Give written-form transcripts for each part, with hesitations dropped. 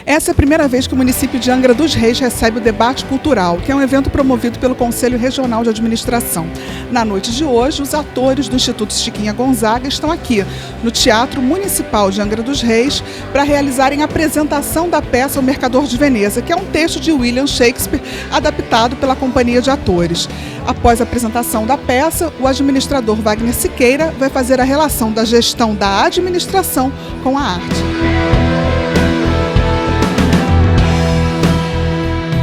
Essa é a primeira vez que o município de Angra dos Reis recebe o Debate Cultural, que é um evento promovido pelo Conselho Regional de Administração. Na noite de hoje, os atores do Instituto Chiquinha Gonzaga estão aqui, no Teatro Municipal de Angra dos Reis, para realizarem a apresentação da peça O Mercador de Veneza, que é um texto de William Shakespeare, adaptado pela Companhia de Atores. Após a apresentação da peça, o administrador Wagner Siqueira vai fazer a relação da gestão da administração com a arte.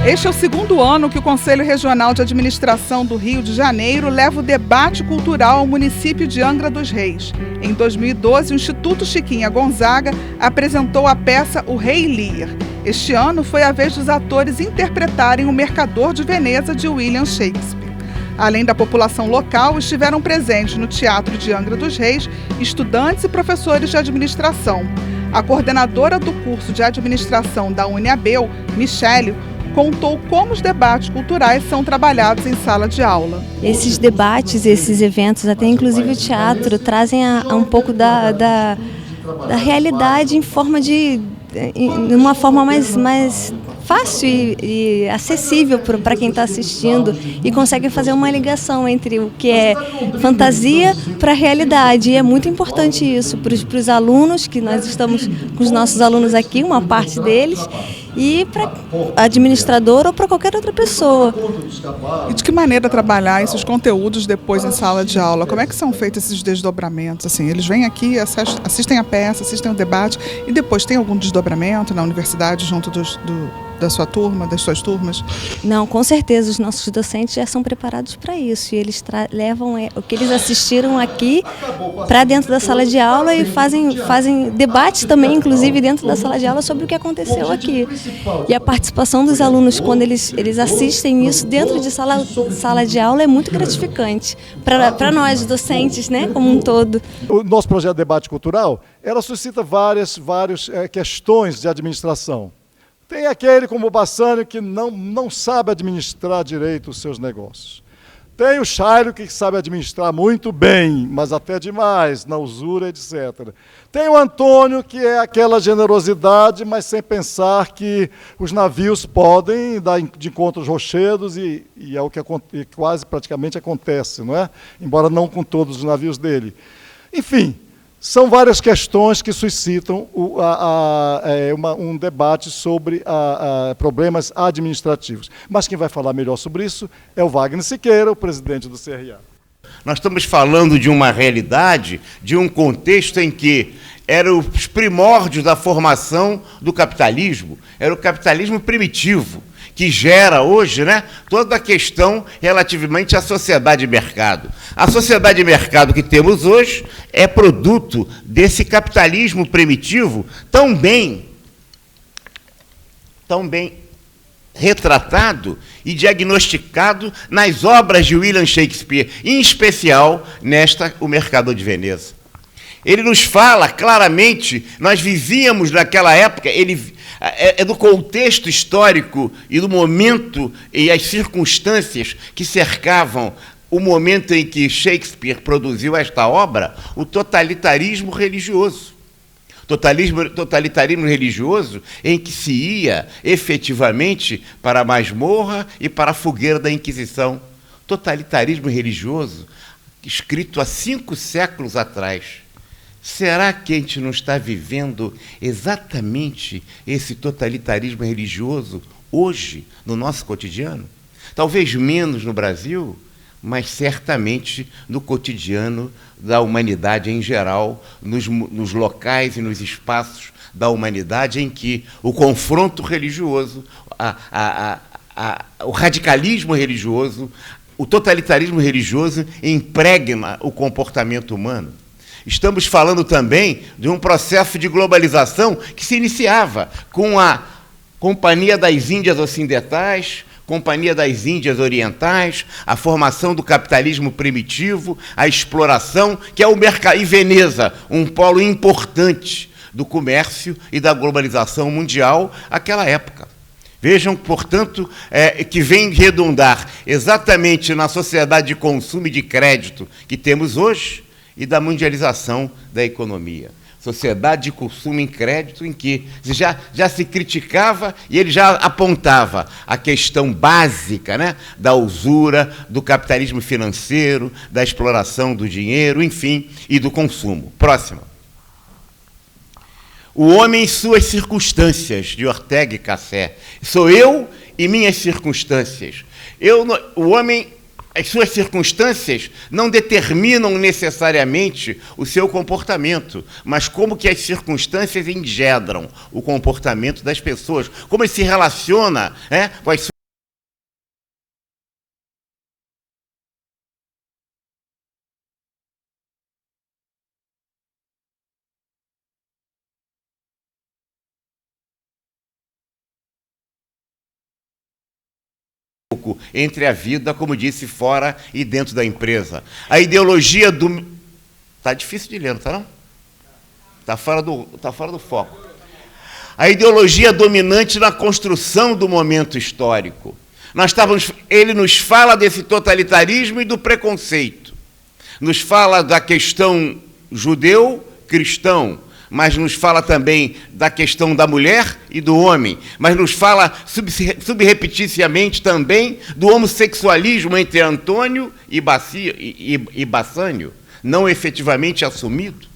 Este é o segundo ano que o Conselho Regional de Administração do Rio de Janeiro leva o debate cultural ao município de Angra dos Reis. Em 2012, o Instituto Chiquinha Gonzaga apresentou a peça O Rei Lear. Este ano foi a vez dos atores interpretarem O Mercador de Veneza, de William Shakespeare. Além da população local, estiveram presentes no Teatro de Angra dos Reis estudantes e professores de administração. A coordenadora do curso de administração da UniAbel, Michele, contou como os debates culturais são trabalhados em sala de aula. Esses debates, esses eventos, até inclusive o teatro, trazem um pouco da realidade em uma forma mais fácil e acessível para quem está assistindo e consegue fazer uma ligação entre o que é fantasia para a realidade. E é muito importante isso para os alunos, que nós estamos com os nossos alunos aqui, uma parte deles, e para administrador ou para qualquer outra pessoa. E de que maneira trabalhar esses conteúdos depois em sala de aula? Como é que são feitos esses desdobramentos? Assim, eles vêm aqui, assistem a peça, assistem o debate e depois tem algum desdobramento na universidade junto da sua turma, das suas turmas? Não, com certeza, os nossos docentes já são preparados para isso e eles levam o que eles assistiram aqui para dentro da sala de aula e fazem debates também, inclusive dentro da sala de aula, sobre o que aconteceu aqui. E a participação dos alunos, quando eles assistem isso dentro de sala de aula, é muito gratificante para nós, docentes, né, como um todo. O nosso projeto de debate cultural, ela suscita várias questões de administração. Tem aquele como o Bassânio que não sabe administrar direito os seus negócios. Tem o Chairo que sabe administrar muito bem, mas até demais, na usura, etc. Tem o Antônio que é aquela generosidade, mas sem pensar que os navios podem dar de encontro aos rochedos e é o que quase praticamente acontece, não é? Embora não com todos os navios dele. Enfim, são várias questões que suscitam um debate sobre problemas administrativos. Mas quem vai falar melhor sobre isso é o Wagner Siqueira, o presidente do CRA. Nós estamos falando de uma realidade, de um contexto em que eram os primórdios da formação do capitalismo, era o capitalismo primitivo, que gera hoje, né, toda a questão relativamente à sociedade de mercado. A sociedade de mercado que temos hoje é produto desse capitalismo primitivo tão bem retratado e diagnosticado nas obras de William Shakespeare, em especial O Mercador de Veneza. Ele nos fala claramente, nós vivíamos naquela época, é do contexto histórico e do momento e as circunstâncias que cercavam o momento em que Shakespeare produziu esta obra, o totalitarismo religioso. Totalitarismo religioso em que se ia efetivamente para a masmorra e para a fogueira da Inquisição. Totalitarismo religioso escrito há 5 séculos atrás. Será que a gente não está vivendo exatamente esse totalitarismo religioso hoje, no nosso cotidiano? Talvez menos no Brasil, mas certamente no cotidiano da humanidade em geral, nos locais e nos espaços da humanidade em que o confronto religioso, o radicalismo religioso, o totalitarismo religioso impregna o comportamento humano. Estamos falando também de um processo de globalização que se iniciava com a Companhia das Índias Ocidentais, Companhia das Índias Orientais, a formação do capitalismo primitivo, a exploração, que é o mercado, e Veneza, um polo importante do comércio e da globalização mundial àquela época. Vejam, portanto, que vem redundar exatamente na sociedade de consumo e de crédito que temos hoje, e da mundialização da economia. Sociedade de consumo em crédito, em que já se criticava e ele já apontava a questão básica, né, da usura, do capitalismo financeiro, da exploração do dinheiro, enfim, e do consumo. Próximo. O homem e suas circunstâncias, de Ortega y Gasset. Sou eu e minhas circunstâncias. O homem, as suas circunstâncias não determinam necessariamente o seu comportamento, mas como que as circunstâncias engendram o comportamento das pessoas, como ele se relaciona, né, com as entre a vida, como disse, fora e dentro da empresa. A ideologia do... Está difícil de ler, não está não? Está fora do foco. A ideologia dominante na construção do momento histórico. Ele nos fala desse totalitarismo e do preconceito. Nos fala da questão judeu-cristão, mas nos fala também da questão da mulher e do homem, mas nos fala subrepeticiamente também do homossexualismo entre Antônio e Bassanio, não efetivamente assumido.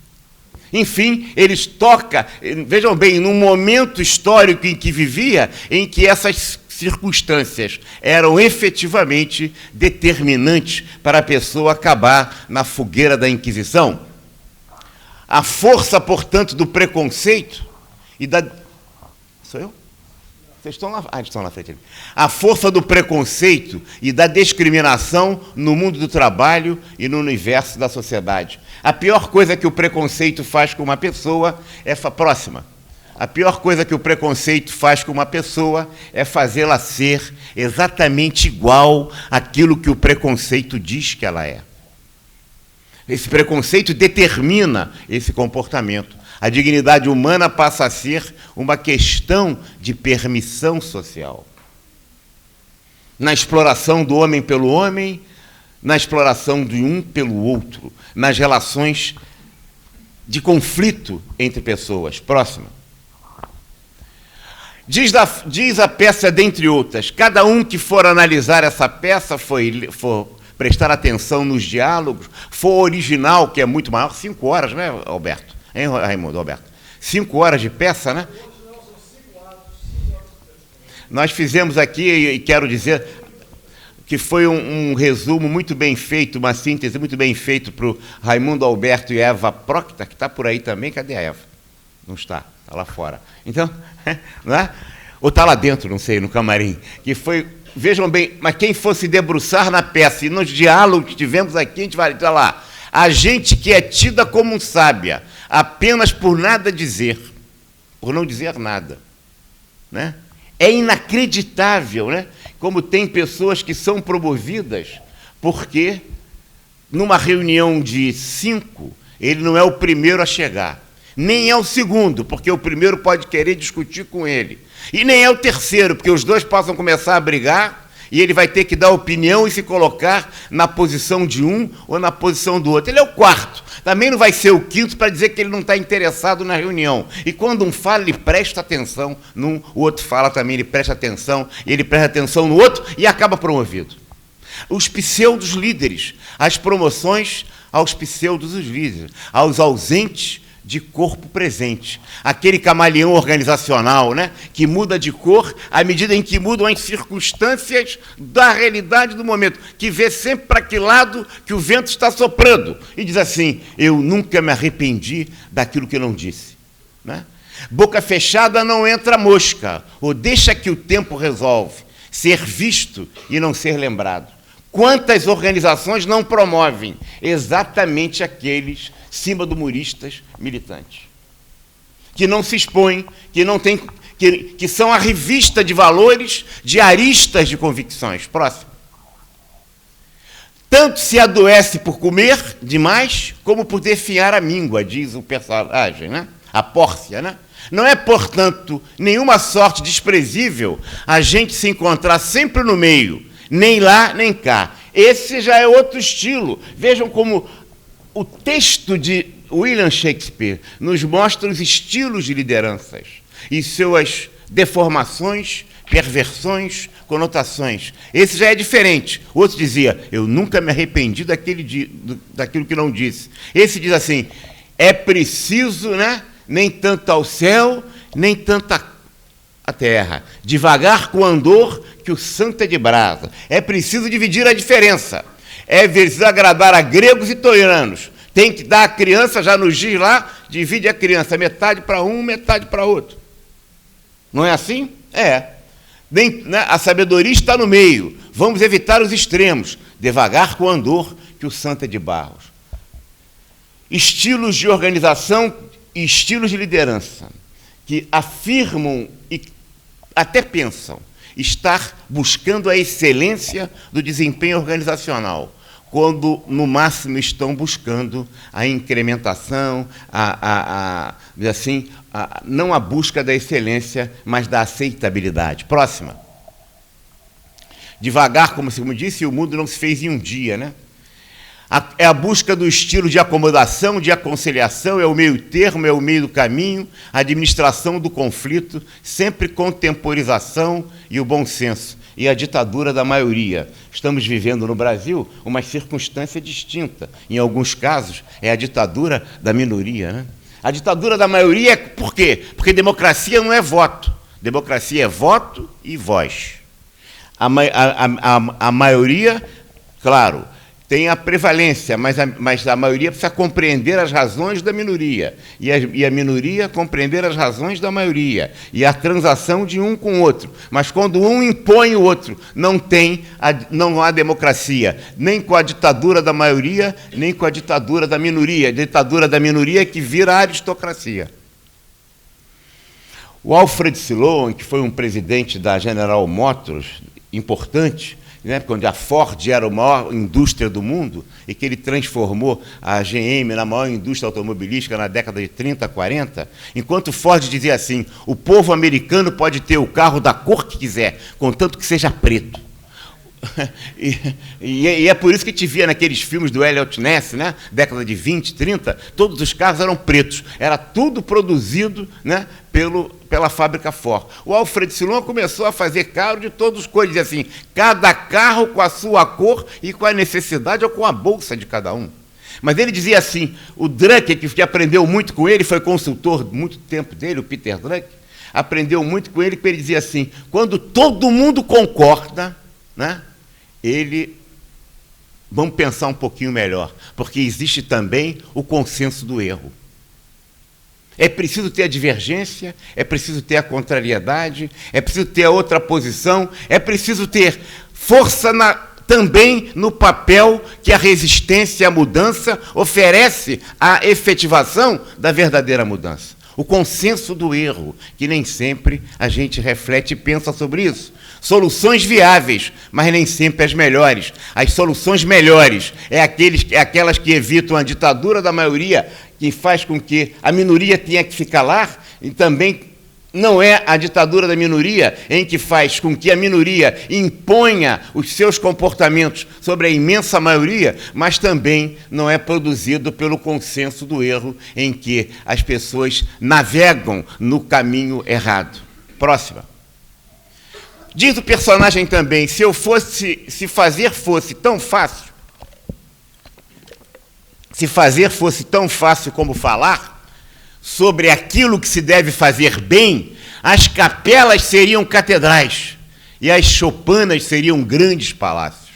Enfim, eles tocam, vejam bem, num momento histórico em que vivia, em que essas circunstâncias eram efetivamente determinantes para a pessoa acabar na fogueira da Inquisição. A força, portanto, do preconceito e da... Sou eu? Vocês estão lá? Ah, eles estão na frente. A força do preconceito e da discriminação no mundo do trabalho e no universo da sociedade. A pior coisa que o preconceito faz com uma pessoa é... Próxima. A pior coisa que o preconceito faz com uma pessoa é fazê-la ser exatamente igual àquilo que o preconceito diz que ela é. Esse preconceito determina esse comportamento. A dignidade humana passa a ser uma questão de permissão social. Na exploração do homem pelo homem, na exploração de um pelo outro, nas relações de conflito entre pessoas. Próxima. Diz a peça, dentre outras, cada um que for analisar essa peça, for prestar atenção nos diálogos, for original, que é muito maior, 5 horas, né, Alberto? Hein, Raimundo, Alberto? 5 horas de peça, né? Nós fizemos aqui, e quero dizer que foi um resumo muito bem feito, uma síntese muito bem feita para o Raimundo Alberto e Eva Procta, que está por aí também. Cadê a Eva? Não está, está lá fora. Então, não é? Ou está lá dentro, não sei, no camarim. Que foi... Vejam bem, mas quem fosse debruçar na peça, e nos diálogos que tivemos aqui, a gente vai estar lá. A gente que é tida como sábia, apenas por nada dizer, por não dizer nada. Né? É inacreditável, né? Como tem pessoas que são promovidas porque, numa reunião de 5, ele não é o primeiro a chegar. Nem é o segundo, porque o primeiro pode querer discutir com ele. E nem é o terceiro, porque os dois possam começar a brigar e ele vai ter que dar opinião e se colocar na posição de um ou na posição do outro. Ele é o quarto. Também não vai ser o quinto para dizer que ele não está interessado na reunião. E quando um fala, ele presta atenção num, o outro fala também, ele presta atenção, e ele presta atenção no outro e acaba promovido. Os pseudos líderes, as promoções aos pseudos líderes, aos ausentes de corpo presente. Aquele camaleão organizacional, né, que muda de cor à medida em que mudam as circunstâncias da realidade do momento, que vê sempre para que lado que o vento está soprando e diz assim, eu nunca me arrependi daquilo que não disse. Né? Boca fechada não entra mosca, ou deixa que o tempo resolve, ser visto e não ser lembrado. Quantas organizações não promovem exatamente aqueles cima-do-muristas militantes, que não se expõem, que não tem, que são a revista de valores de aristas de convicções. Próximo. Tanto se adoece por comer demais, como por definhar a míngua, diz o personagem, né? A Pórcia, né? Não é, portanto, nenhuma sorte desprezível a gente se encontrar sempre no meio, nem lá, nem cá. Esse já é outro estilo. Vejam como o texto William Shakespeare nos mostra os estilos de lideranças e suas deformações, perversões, conotações. Esse já é diferente. O outro dizia, eu nunca me arrependi daquilo que não disse. Esse diz assim, é preciso, né, nem tanto ao céu, nem tanto a terra. Devagar com o andor, que o santo é de brasa. É preciso dividir a diferença. É preciso agradar a gregos e troianos. Tem que dar a criança, já nos diz lá, divide a criança, metade para um, metade para outro. Não é assim? É. Né? A sabedoria está no meio. Vamos evitar os extremos. Devagar com o andor, que o santo é de barros. Estilos de organização e estilos de liderança que afirmam e até pensam estar buscando a excelência do desempenho organizacional, quando, no máximo, estão buscando a incrementação, não a busca da excelência, mas da aceitabilidade. Próxima. Devagar, como disse, o mundo não se fez em um dia, né? É a busca do estilo de acomodação, de aconselhação, é o meio termo, é o meio do caminho, a administração do conflito, sempre contemporização e o bom senso. E a ditadura da maioria. Estamos vivendo no Brasil uma circunstância distinta. Em alguns casos, é a ditadura da minoria. Né? A ditadura da maioria é por quê? Porque democracia não é voto. Democracia é voto e voz. A maioria, claro, tem a prevalência, mas a maioria precisa compreender as razões da minoria, e a minoria compreender as razões da maioria, e a transação de um com o outro. Mas quando um impõe o outro, não há democracia, nem com a ditadura da maioria, nem com a ditadura da minoria. A ditadura da minoria que vira aristocracia. O Alfred Sloan, que foi um presidente da General Motors, importante, né, quando a Ford era a maior indústria do mundo e que ele transformou a GM na maior indústria automobilística na década de 30, 40, enquanto Ford dizia assim, o povo americano pode ter o carro da cor que quiser, contanto que seja preto. E é por isso que te via naqueles filmes do Elliot Ness, né, década de 20, 30, todos os carros eram pretos, era tudo produzido, né, pela fábrica Ford. O Alfred Sloan começou a fazer carro de todos os cores, assim, cada carro com a sua cor e com a necessidade ou com a bolsa de cada um. Mas ele dizia assim, o Drucker, que aprendeu muito com ele, foi consultor muito tempo dele, o Peter Drucker, aprendeu muito com ele, que ele dizia assim, quando todo mundo concorda, né, vamos pensar um pouquinho melhor, porque existe também o consenso do erro. É preciso ter a divergência, é preciso ter a contrariedade, é preciso ter a outra posição, é preciso ter força também no papel que a resistência à mudança oferece à efetivação da verdadeira mudança. O consenso do erro, que nem sempre a gente reflete e pensa sobre isso. Soluções viáveis, mas nem sempre as melhores. As soluções melhores é aquelas que evitam a ditadura da maioria, que faz com que a minoria tenha que se calar, e também não é a ditadura da minoria em que faz com que a minoria imponha os seus comportamentos sobre a imensa maioria, mas também não é produzido pelo consenso do erro em que as pessoas navegam no caminho errado. Próxima. Diz o personagem também, se fazer fosse tão fácil como falar, sobre aquilo que se deve fazer bem, as capelas seriam catedrais e as choupanas seriam grandes palácios.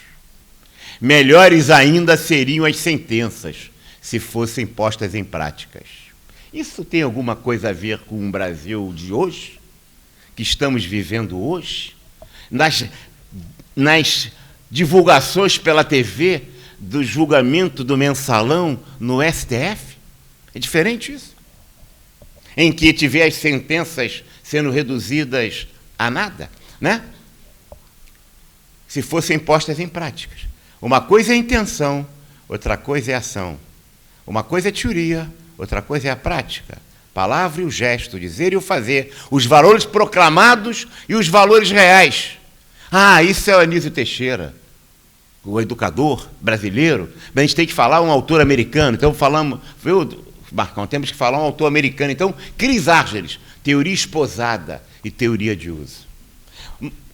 Melhores ainda seriam as sentenças, se fossem postas em práticas. Isso tem alguma coisa a ver com o Brasil de hoje, que estamos vivendo hoje? Nas divulgações pela TV do julgamento do mensalão no STF? É diferente isso? Em que tiver as sentenças sendo reduzidas a nada, né? Se fossem postas em práticas. Uma coisa é a intenção, outra coisa é a ação. Uma coisa é a teoria, outra coisa é a prática. Palavra e o gesto, dizer e o fazer, os valores proclamados e os valores reais. Ah, isso é o Anísio Teixeira, o educador brasileiro. Mas a gente tem que falar um autor americano, então Marcão, temos que falar um autor americano. Então, Chris Argyris, Teoria Esposada e Teoria de Uso.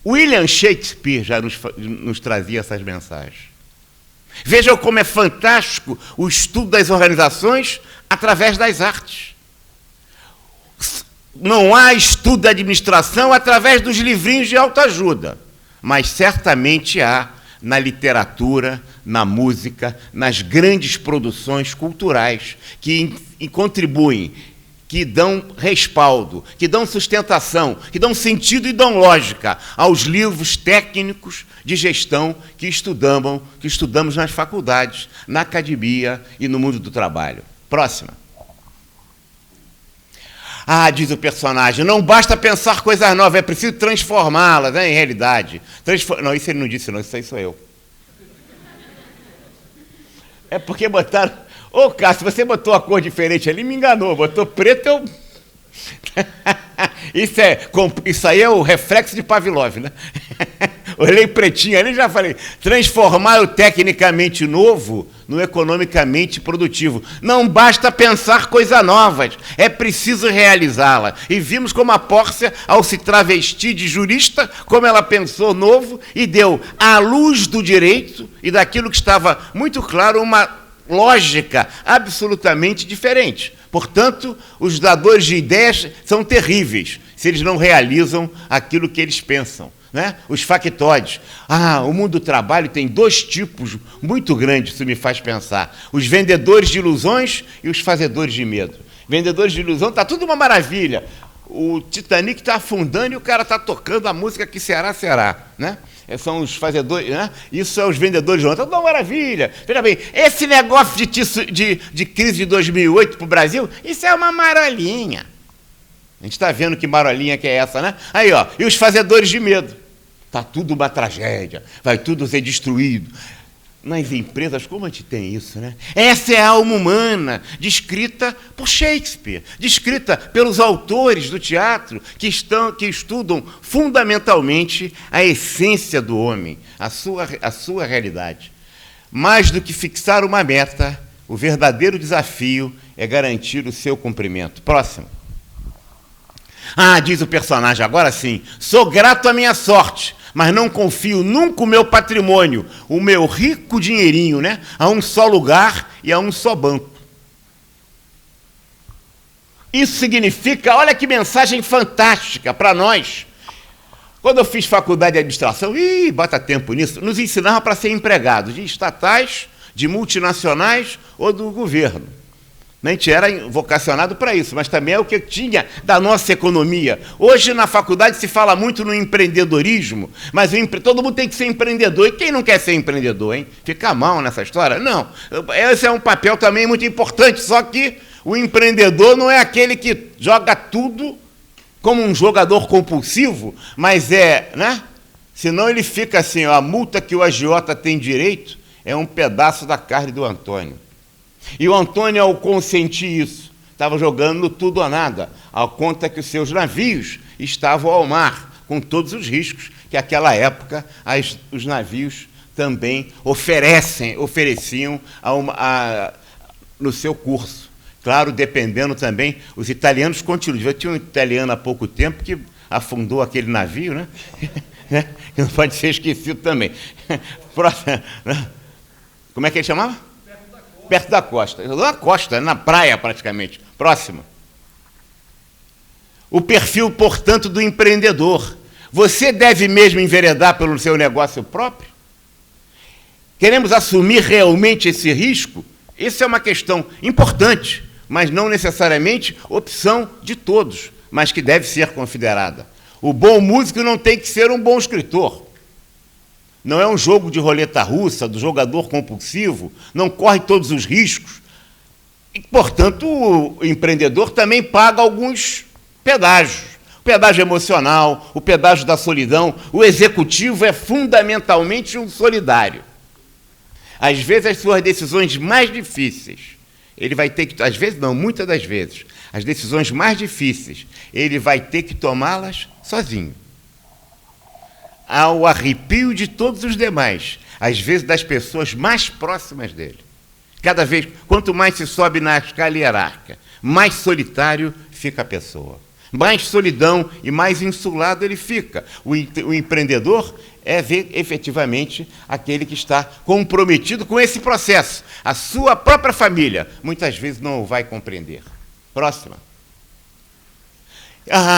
William Shakespeare já nos trazia essas mensagens. Vejam como é fantástico o estudo das organizações através das artes. Não há estudo da administração através dos livrinhos de autoajuda, mas certamente há na literatura, na música, nas grandes produções culturais que contribuem, que dão respaldo, que dão sustentação, que dão sentido e dão lógica aos livros técnicos de gestão que estudamos nas faculdades, na academia e no mundo do trabalho. Próxima. Ah, diz o personagem, não basta pensar coisas novas, é preciso transformá-las, né, em realidade. Não, isso ele não disse, não, isso aí sou eu. É porque botaram... Ô, Cássio, você botou a cor diferente ali, me enganou. Botou preto, eu... Isso aí é o reflexo de Pavlov, né? Olhei pretinho ali e já falei, transformar o tecnicamente novo no economicamente produtivo. Não basta pensar coisas novas, é preciso realizá-la. E vimos como a Pórcia, ao se travestir de jurista, como ela pensou novo e deu, à luz do direito e daquilo que estava muito claro, uma lógica absolutamente diferente. Portanto, os dadores de ideias são terríveis se eles não realizam aquilo que eles pensam, né? Os factóides. Ah, o mundo do trabalho tem dois tipos muito grandes, isso me faz pensar. Os vendedores de ilusões e os fazedores de medo. Vendedores de ilusão, está tudo uma maravilha. O Titanic está afundando e o cara está tocando a música que será, né? São os fazedores, né? Isso é os vendedores de ontem. Uma maravilha. Veja bem, esse negócio de crise de 2008 para o Brasil, isso é uma marolinha. A gente está vendo que marolinha que é essa, né? Aí, ó, e os fazedores de medo. Está tudo uma tragédia, vai tudo ser destruído. Nas empresas, como a gente tem isso, né? Essa é a alma humana, descrita por Shakespeare, descrita pelos autores do teatro que estudam fundamentalmente a essência do homem, a sua realidade. Mais do que fixar uma meta, o verdadeiro desafio é garantir o seu cumprimento. Próximo. Ah, diz o personagem, agora sim, sou grato à minha sorte, mas não confio nunca o meu patrimônio, o meu rico dinheirinho, né, a um só lugar e a um só banco. Isso significa, olha que mensagem fantástica para nós. Quando eu fiz faculdade de administração, bota tempo nisso, nos ensinavam para ser empregados de estatais, de multinacionais ou do governo. A gente era vocacionado para isso, mas também é o que tinha da nossa economia. Hoje, na faculdade, se fala muito no empreendedorismo, mas todo mundo tem que ser empreendedor. E quem não quer ser empreendedor, hein? Fica mal nessa história? Não. Esse é um papel também muito importante, só que o empreendedor não é aquele que joga tudo como um jogador compulsivo, mas né? Senão ele fica assim, ó, a multa que o agiota tem direito é um pedaço da carne do Antônio. E o Antônio, ao consentir isso, estava jogando no tudo ou nada, ao conta que os seus navios estavam ao mar, com todos os riscos que, naquela época, os navios também ofereciam no seu curso. Claro, dependendo também, os italianos continuam. Tinha um italiano há pouco tempo que afundou aquele navio, né? Que não pode ser esquecido também. Como é que ele chamava? Perto da costa. Na costa, na praia praticamente. Próximo. O perfil, portanto, do empreendedor. Você deve mesmo enveredar pelo seu negócio próprio? Queremos assumir realmente esse risco? Essa é uma questão importante, mas não necessariamente opção de todos, mas que deve ser considerada. O bom músico não tem que ser um bom escritor. Não é um jogo de roleta russa, do jogador compulsivo, não corre todos os riscos. E, portanto, o empreendedor também paga alguns pedágios. O pedágio emocional, o pedágio da solidão. O executivo é fundamentalmente um solidário. Às vezes, as suas decisões mais difíceis, ele vai ter que... Às vezes não, muitas das vezes. As decisões mais difíceis, ele vai ter que tomá-las sozinho. Ao arrepio de todos os demais, às vezes das pessoas mais próximas dele. Cada vez, quanto mais se sobe na escala hierárquica, mais solitário fica a pessoa. Mais solidão e mais insulado ele fica. O empreendedor é efetivamente aquele que está comprometido com esse processo. A sua própria família muitas vezes não o vai compreender. Próxima.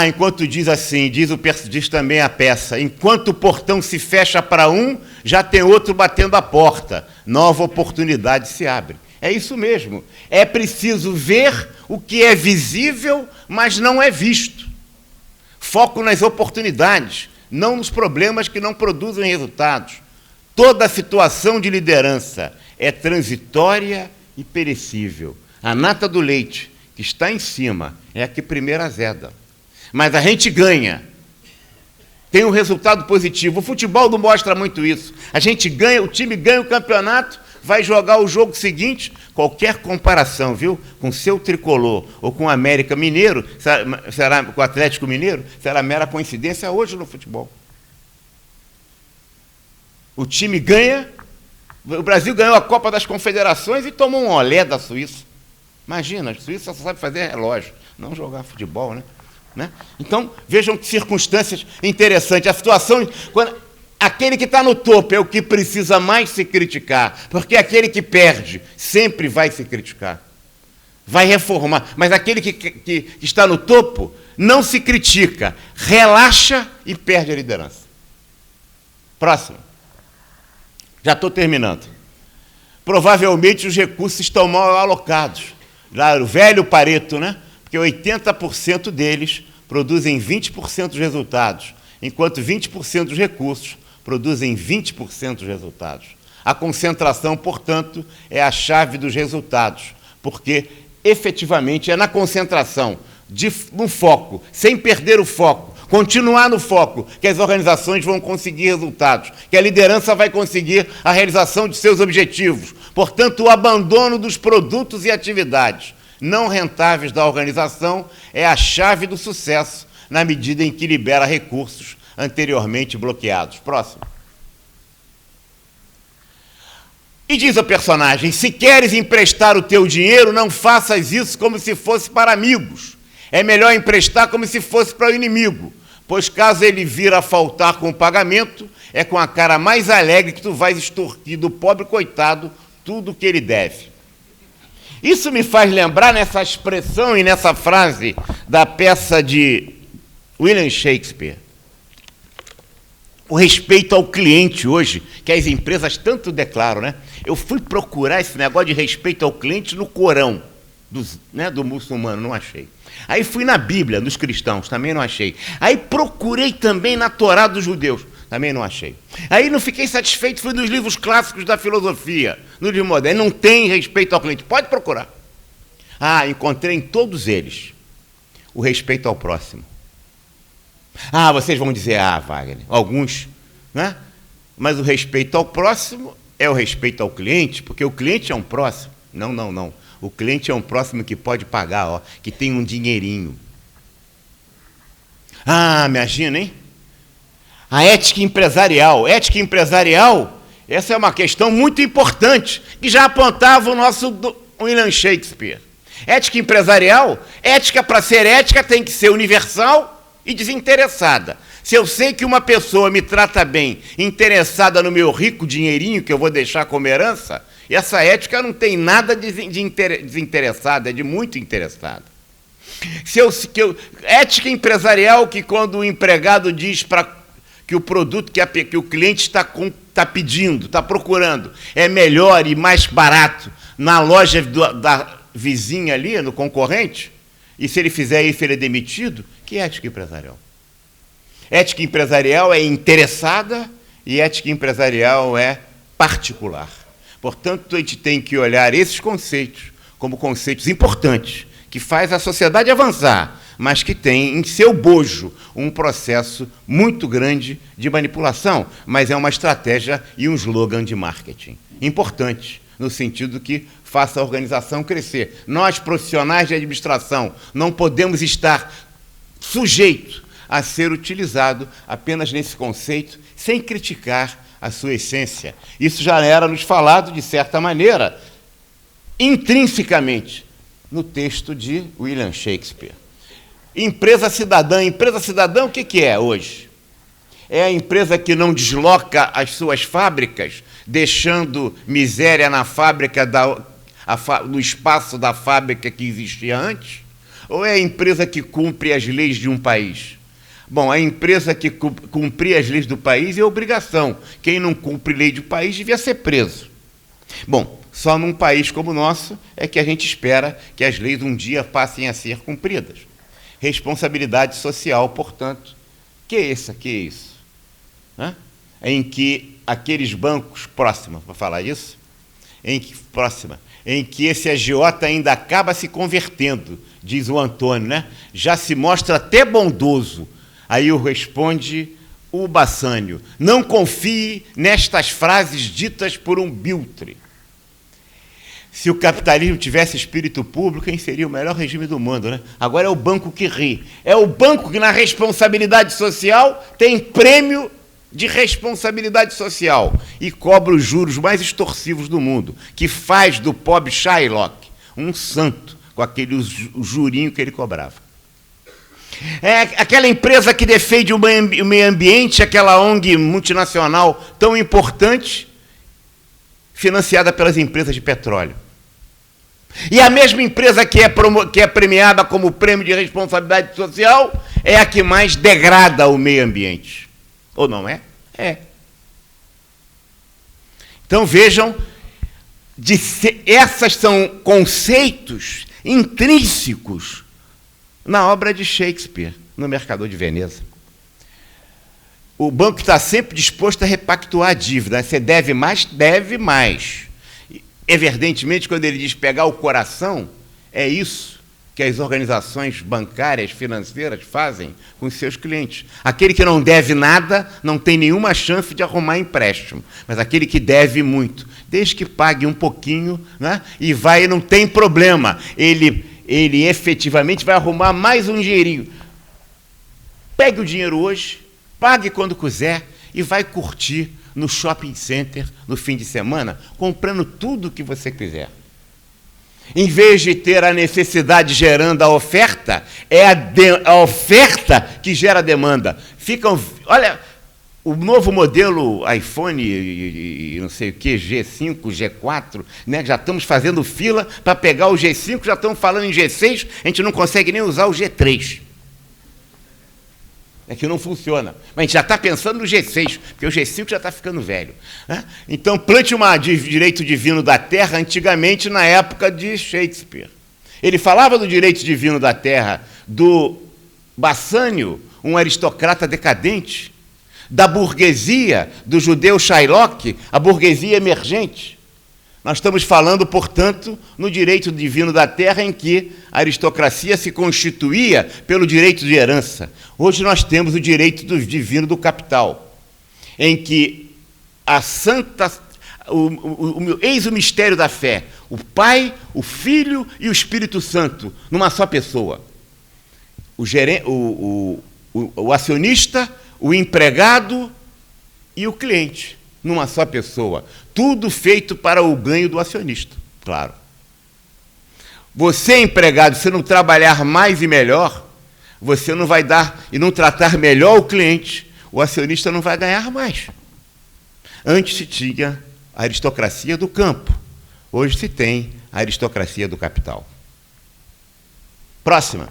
Enquanto diz assim, diz também a peça, enquanto o portão se fecha para um, já tem outro batendo a porta. Nova oportunidade se abre. É isso mesmo. É preciso ver o que é visível, mas não é visto. Foco nas oportunidades, não nos problemas que não produzem resultados. Toda situação de liderança é transitória e perecível. A nata do leite, que está em cima, é a que primeiro azeda. Mas a gente ganha. Tem um resultado positivo. O futebol não mostra muito isso. A gente ganha, o time ganha o campeonato, vai jogar o jogo seguinte, qualquer comparação, viu, com o seu tricolor ou com o América Mineiro, será com o Atlético Mineiro, será mera coincidência hoje no futebol. O time ganha, o Brasil ganhou a Copa das Confederações e tomou um olé da Suíça. Imagina, a Suíça só sabe fazer relógio, não jogar futebol, né? Então, vejam que circunstâncias interessantes. A situação, aquele que está no topo é o que precisa mais se criticar, porque aquele que perde sempre vai se criticar, vai reformar. Mas aquele que está no topo não se critica, relaxa e perde a liderança. Próximo. Já estou terminando. Provavelmente os recursos estão mal alocados. Lá, o velho Pareto, né? Porque 80% deles produzem 20% dos resultados, enquanto 20% dos recursos produzem 20% dos resultados. A concentração, portanto, é a chave dos resultados, porque, efetivamente, é na concentração, no foco, sem perder o foco, continuar no foco, que as organizações vão conseguir resultados, que a liderança vai conseguir a realização de seus objetivos. Portanto, o abandono dos produtos e atividades não rentáveis da organização é a chave do sucesso, na medida em que libera recursos anteriormente bloqueados. Próximo. E diz o personagem, se queres emprestar o teu dinheiro, não faças isso como se fosse para amigos. É melhor emprestar como se fosse para o inimigo, pois caso ele vir a faltar com o pagamento, é com a cara mais alegre que tu vais extorquir do pobre coitado tudo o que ele deve. Isso me faz lembrar nessa expressão e nessa frase da peça de William Shakespeare. O respeito ao cliente hoje, que as empresas tanto declaram, né? Eu fui procurar esse negócio de respeito ao cliente no Corão, do muçulmano, não achei. Aí fui na Bíblia, dos cristãos, também não achei. Aí procurei também na Torá dos judeus, também não achei. Aí não fiquei satisfeito, fui nos livros clássicos da filosofia, no livro moderno, não tem respeito ao cliente, pode procurar. Encontrei em todos eles o respeito ao próximo. Vocês vão dizer, Wagner, alguns, né? Mas o respeito ao próximo é o respeito ao cliente, porque o cliente é um próximo. Não. O cliente é um próximo que pode pagar, que tem um dinheirinho. Imagina, hein? A ética empresarial. Ética empresarial, essa é uma questão muito importante, que já apontava o nosso William Shakespeare. Ética empresarial, ética para ser ética tem que ser universal e desinteressada. Se eu sei que uma pessoa me trata bem, interessada no meu rico dinheirinho que eu vou deixar como herança, essa ética não tem nada de desinteressada, é de muito interessada. Ética empresarial, que quando o empregado diz que o produto que o cliente está pedindo, está procurando, é melhor e mais barato na loja da vizinha ali, no concorrente, e se ele fizer isso, ele é demitido, que ética empresarial? Ética empresarial é interessada e ética empresarial é particular. Portanto, a gente tem que olhar esses conceitos como conceitos importantes, que faz a sociedade avançar, mas que tem em seu bojo um processo muito grande de manipulação, mas é uma estratégia e um slogan de marketing importante, no sentido que faça a organização crescer. Nós, profissionais de administração, não podemos estar sujeitos a ser utilizado apenas nesse conceito, sem criticar a sua essência. Isso já era nos falado, de certa maneira, intrinsecamente no texto de William Shakespeare. Empresa cidadã. Empresa cidadã, o que é hoje? É a empresa que não desloca as suas fábricas, deixando miséria na fábrica, no espaço da fábrica que existia antes? Ou é a empresa que cumpre as leis de um país? Bom, a empresa que cumprir as leis do país é obrigação. Quem não cumpre lei do país devia ser preso. Bom, só num país como o nosso é que a gente espera que as leis um dia passem a ser cumpridas. Responsabilidade social, portanto, que é isso? Em que aqueles bancos, próxima para falar isso, em que esse agiota ainda acaba se convertendo, diz o Antônio, né? Já se mostra até bondoso. Aí responde o Bassânio: não confie nestas frases ditas por um biltre. Se o capitalismo tivesse espírito público, quem seria o melhor regime do mundo, né? Agora é o banco que ri. É o banco que, na responsabilidade social, tem prêmio de responsabilidade social e cobra os juros mais extorsivos do mundo, que faz do pobre Shylock um santo com aquele jurinho que ele cobrava. É aquela empresa que defende o meio ambiente, aquela ONG multinacional tão importante, financiada pelas empresas de petróleo. E a mesma empresa que é premiada como prêmio de responsabilidade social é a que mais degrada o meio ambiente. Ou não é? É. Então, vejam, esses são conceitos intrínsecos na obra de Shakespeare, no Mercador de Veneza. O banco está sempre disposto a repactuar a dívida. Você deve mais, deve mais. Evidentemente, quando ele diz pegar o coração, é isso que as organizações bancárias, financeiras fazem com os seus clientes. Aquele que não deve nada não tem nenhuma chance de arrumar empréstimo, mas aquele que deve muito, desde que pague um pouquinho, né, e não tem problema, ele efetivamente vai arrumar mais um dinheirinho. Pegue o dinheiro hoje, pague quando quiser e vai curtir no shopping center no fim de semana, comprando tudo o que você quiser. Em vez de ter a necessidade gerando a oferta, é a oferta que gera a demanda. Olha, o novo modelo iPhone, e não sei o que, G5, G4, né, já estamos fazendo fila para pegar o G5, já estamos falando em G6, a gente não consegue nem usar o G3. É que não funciona. Mas a gente já está pensando no G6, porque o G5 já está ficando velho, né? Então, plante direito divino da terra, antigamente, na época de Shakespeare. Ele falava do direito divino da terra do Bassânio, um aristocrata decadente, da burguesia, do judeu Shylock, a burguesia emergente. Nós estamos falando, portanto, no direito divino da terra, em que a aristocracia se constituía pelo direito de herança. Hoje nós temos o direito divino do capital, em que eis o mistério da fé, o Pai, o Filho e o Espírito Santo, numa só pessoa. O acionista, o empregado e o cliente, numa só pessoa. Tudo feito para o ganho do acionista, claro. Você, empregado, se não trabalhar mais e melhor, você não vai dar e não tratar melhor o cliente, o acionista não vai ganhar mais. Antes se tinha a aristocracia do campo, hoje se tem a aristocracia do capital. Próxima.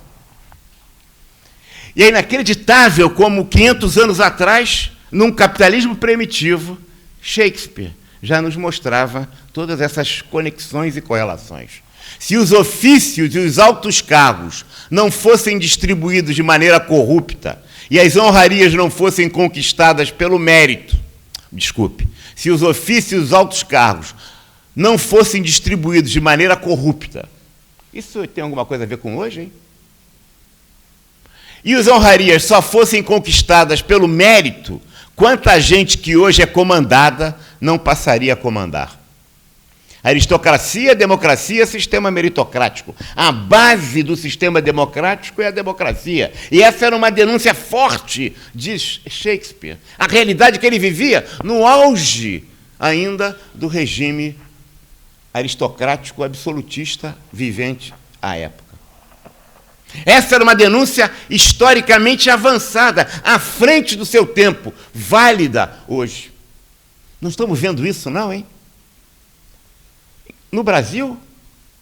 E é inacreditável como 500 anos atrás, num capitalismo primitivo, Shakespeare já nos mostrava todas essas conexões e correlações. Se os ofícios e os altos cargos não fossem distribuídos de maneira corrupta e as honrarias não fossem conquistadas pelo mérito, se os ofícios e os altos cargos não fossem distribuídos de maneira corrupta, isso tem alguma coisa a ver com hoje, hein? E as honrarias só fossem conquistadas pelo mérito, quanta gente que hoje é comandada não passaria a comandar? Aristocracia, democracia, sistema meritocrático. A base do sistema democrático é a democracia. E essa era uma denúncia forte de Shakespeare. A realidade que ele vivia no auge ainda do regime aristocrático absolutista vivente à época. Essa era uma denúncia historicamente avançada, à frente do seu tempo, válida hoje. Não estamos vendo isso, não, hein? No Brasil,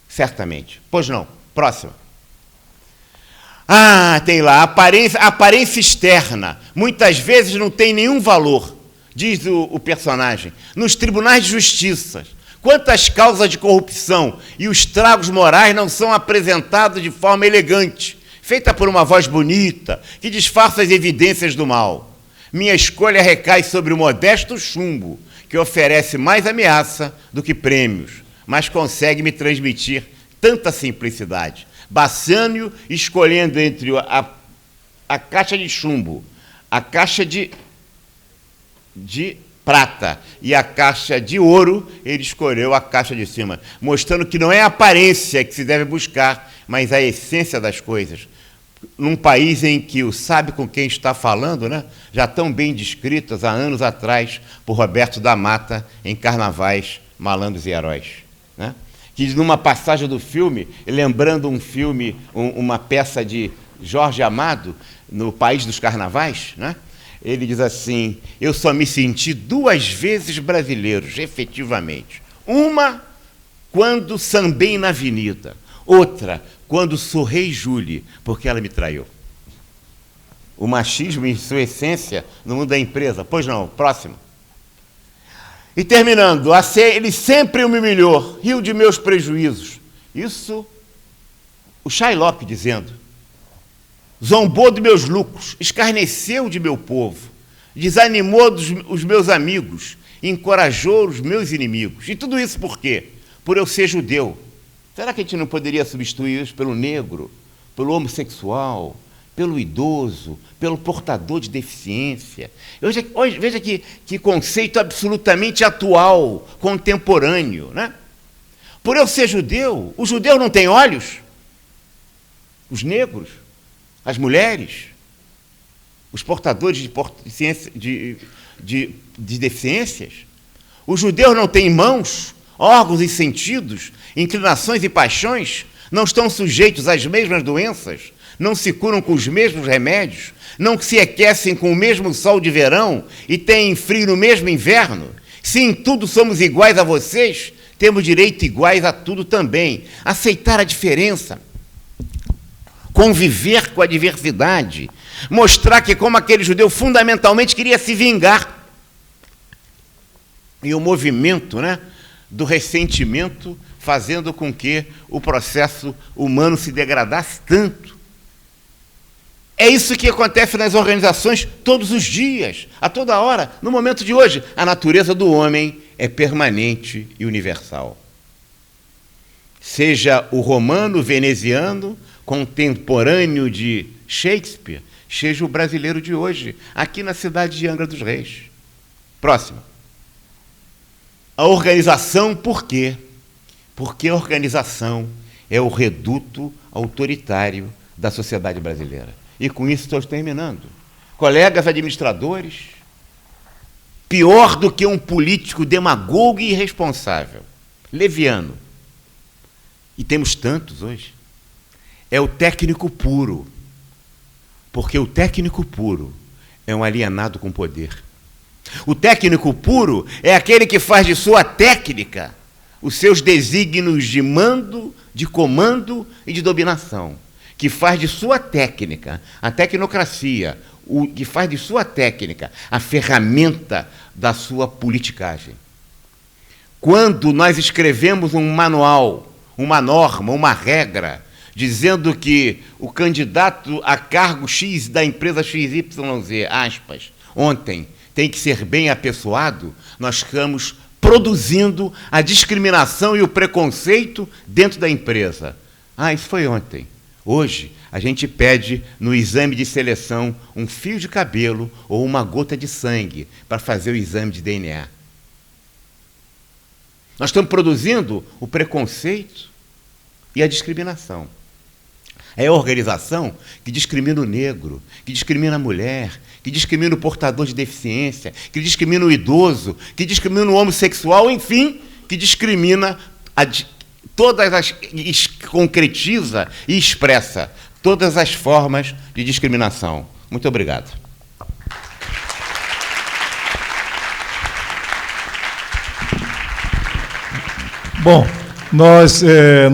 certamente. Pois não. Próxima. Tem lá, aparência externa. Muitas vezes não tem nenhum valor, diz o personagem. Nos tribunais de justiça, quantas causas de corrupção e os tragos morais não são apresentados de forma elegante, feita por uma voz bonita, que disfarça as evidências do mal. Minha escolha recai sobre o modesto chumbo, que oferece mais ameaça do que prêmios, mas consegue me transmitir tanta simplicidade. Bassânio escolhendo entre a caixa de chumbo, a caixa de prata e a caixa de ouro, ele escolheu a caixa de cima, mostrando que não é a aparência que se deve buscar, mas a essência das coisas. Num país em que o sabe com quem está falando, né, já tão bem descritas há anos atrás por Roberto da Mata em Carnavais, Malandros e Heróis, né? Que numa passagem do filme, lembrando um filme, uma peça de Jorge Amado, no País dos Carnavais, né? Ele diz assim: eu só me senti 2 vezes brasileiro, efetivamente. Uma, quando sambei na avenida. Outra, quando sorrei Júlia, porque ela me traiu. O machismo, em sua essência, no mundo da empresa. Pois não, próximo. E terminando, ele sempre me humilhou, riu de meus prejuízos. Isso, o Shylock dizendo. Zombou dos meus lucros, escarneceu de meu povo, desanimou os meus amigos, encorajou os meus inimigos. E tudo isso por quê? Por eu ser judeu. Será que a gente não poderia substituir isso pelo negro, pelo homossexual, pelo idoso, pelo portador de deficiência? Hoje, veja que conceito absolutamente atual, contemporâneo, né? Por eu ser judeu, os judeus não têm olhos? Os negros? As mulheres? Os portadores de deficiências? Os judeus não têm mãos, órgãos e sentidos, inclinações e paixões? Não estão sujeitos às mesmas doenças? Não se curam com os mesmos remédios? Não se aquecem com o mesmo sol de verão e têm frio no mesmo inverno? Se em tudo somos iguais a vocês, temos direito iguais a tudo também. Aceitar a diferença, conviver com a diversidade, mostrar que, como aquele judeu fundamentalmente queria se vingar. E o movimento, né, do ressentimento fazendo com que o processo humano se degradasse tanto. É isso que acontece nas organizações todos os dias, a toda hora, no momento de hoje. A natureza do homem é permanente e universal. Seja o romano, veneziano, contemporâneo de Shakespeare, seja o brasileiro de hoje, aqui na cidade de Angra dos Reis. Próximo. A organização, por quê? Porque a organização é o reduto autoritário da sociedade brasileira. E com isso estou terminando. Colegas administradores, pior do que um político demagogo e irresponsável, leviano, e temos tantos hoje, é o técnico puro. Porque o técnico puro é um alienado com poder. O técnico puro é aquele que faz de sua técnica os seus desígnios de mando, de comando e de dominação. Que faz de sua técnica a tecnocracia, que faz de sua técnica a ferramenta da sua politicagem. Quando nós escrevemos um manual, uma norma, uma regra, dizendo que o candidato a cargo X da empresa XYZ, aspas, ontem, tem que ser bem apessoado, nós estamos produzindo a discriminação e o preconceito dentro da empresa. Isso foi ontem. Hoje, a gente pede no exame de seleção um fio de cabelo ou uma gota de sangue para fazer o exame de DNA. Nós estamos produzindo o preconceito e a discriminação. É a organização que discrimina o negro, que discrimina a mulher, que discrimina o portador de deficiência, que discrimina o idoso, que discrimina o homossexual, enfim, que discrimina concretiza e expressa todas as formas de discriminação. Muito obrigado. Bom, nós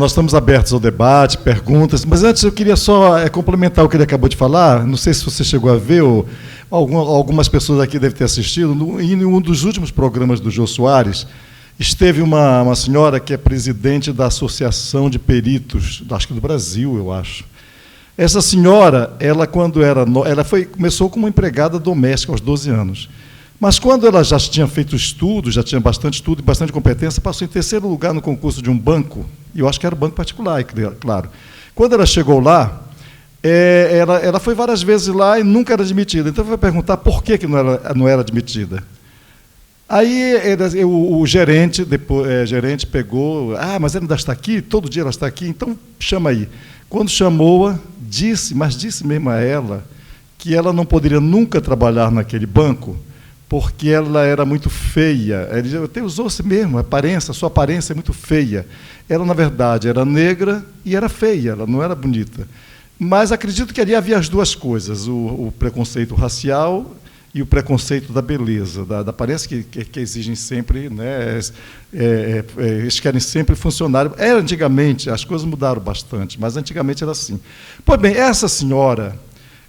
estamos abertos ao debate, perguntas, mas antes eu queria só complementar o que ele acabou de falar. Não sei se você chegou a ver, algumas pessoas aqui devem ter assistido, em um dos últimos programas do Jô Soares, esteve uma senhora que é presidente da Associação de Peritos, acho que do Brasil, eu acho. Essa senhora, ela começou como empregada doméstica aos 12 anos. Mas quando ela já tinha feito estudo, já tinha bastante estudo e bastante competência, passou em terceiro lugar no concurso de um banco, e eu acho que era um banco particular, claro. Quando ela chegou lá, ela foi várias vezes lá e nunca era admitida. Então, vai perguntar por que não era admitida. Aí o gerente pegou, mas ela ainda está aqui, todo dia ela está aqui, então chama aí. Quando chamou-a, disse mesmo a ela, que ela não poderia nunca trabalhar naquele banco, porque ela era muito feia. Ele até usou-se mesmo, a sua aparência é muito feia. Ela, na verdade, era negra e era feia, ela não era bonita. Mas acredito que ali havia as duas coisas, o preconceito racial e o preconceito da beleza, da aparência que exigem sempre, né, eles querem sempre funcionário. Antigamente, as coisas mudaram bastante, mas antigamente era assim. Pois bem, essa senhora,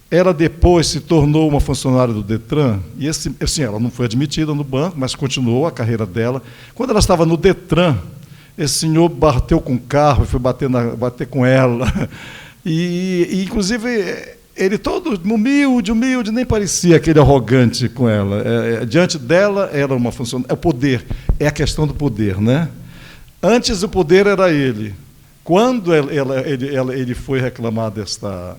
ela depois se tornou uma funcionária do Detran, e ela não foi admitida no banco, mas continuou a carreira dela. Quando ela estava no Detran, esse senhor bateu com o carro e foi bater com ela. E inclusive, ele todo humilde, nem parecia aquele arrogante com ela. Diante dela, era uma funcionária. O poder, é a questão do poder, né? Antes, o poder era ele. Quando ele foi reclamar dessa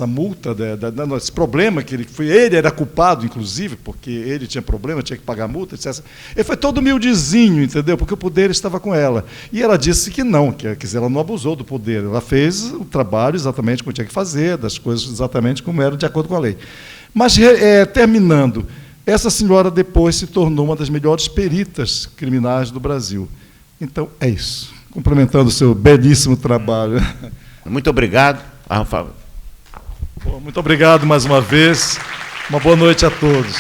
multa, desse problema, ele era culpado, inclusive, porque ele tinha problema, tinha que pagar a multa, etc. Ele foi todo humildezinho, entendeu? Porque o poder estava com ela. E ela disse que não, que ela não abusou do poder. Ela fez o trabalho exatamente como tinha que fazer, das coisas exatamente como era, de acordo com a lei. Mas, terminando, essa senhora depois se tornou uma das melhores peritas criminais do Brasil. Então, é isso. Complementando o seu belíssimo trabalho. Muito obrigado. Muito obrigado mais uma vez. Uma boa noite a todos.